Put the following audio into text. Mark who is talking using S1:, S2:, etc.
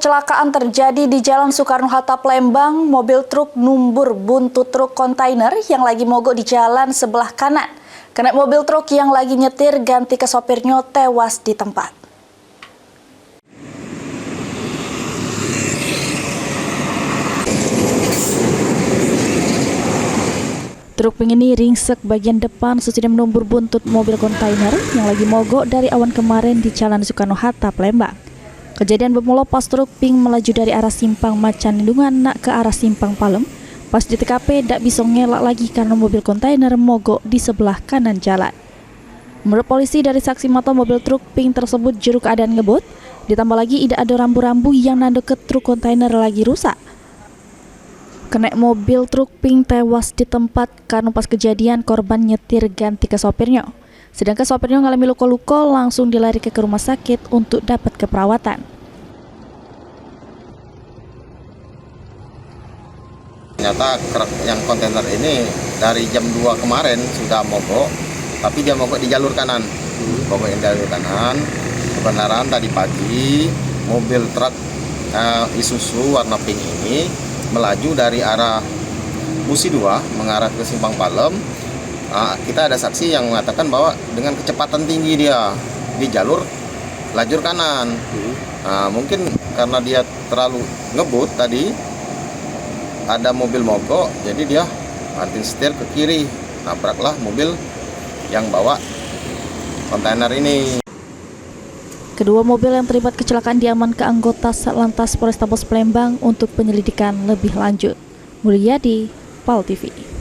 S1: Kecelakaan terjadi di Jalan Soekarno-Hatta, Palembang. Mobil truk numbur buntut truk kontainer yang lagi mogok di jalan sebelah kanan. Kena mobil truk yang lagi nyetir ganti ke sopirnya tewas di tempat. Truk ini ringsek bagian depan sesudah menumbur buntut mobil kontainer yang lagi mogok dari awan kemarin di Jalan Soekarno-Hatta, Palembang. Kejadian bermula pas truk pink melaju dari arah simpang Macan Lindungan nak ke arah simpang Palem. Pas di TKP tak bisa ngelak lagi karena mobil kontainer mogok di sebelah kanan jalan. Menurut polisi, dari saksi mata mobil truk pink tersebut juru keadaan ngebut, ditambah lagi tidak ada rambu-rambu yang nanduk ke truk kontainer lagi rusak. Kena mobil truk pink tewas di tempat karena pas kejadian korban nyetir ganti ke sopirnya. Sedangkan sopirnya mengalami luka-luka langsung dilarikan ke rumah sakit untuk dapat keperawatan.
S2: Ternyata yang kontainer ini dari jam 2 kemarin sudah mogok, tapi dia mogok di jalur kanan. Mogok di jalur kanan. Kebenaran tadi pagi mobil truk Isuzu warna pink ini melaju dari arah Musi 2 mengarah ke simpang Palem. Kita ada saksi yang mengatakan bahwa dengan kecepatan tinggi dia di jalur lajur kanan. Mungkin karena dia terlalu ngebut tadi, ada mobil mogok, jadi dia banting setir ke kiri, nabraklah mobil yang bawa kontainer ini.
S1: Kedua mobil yang terlibat kecelakaan diamankan anggota Satlantas Polrestabes Palembang untuk penyelidikan lebih lanjut. Mulyadi, PAL TV.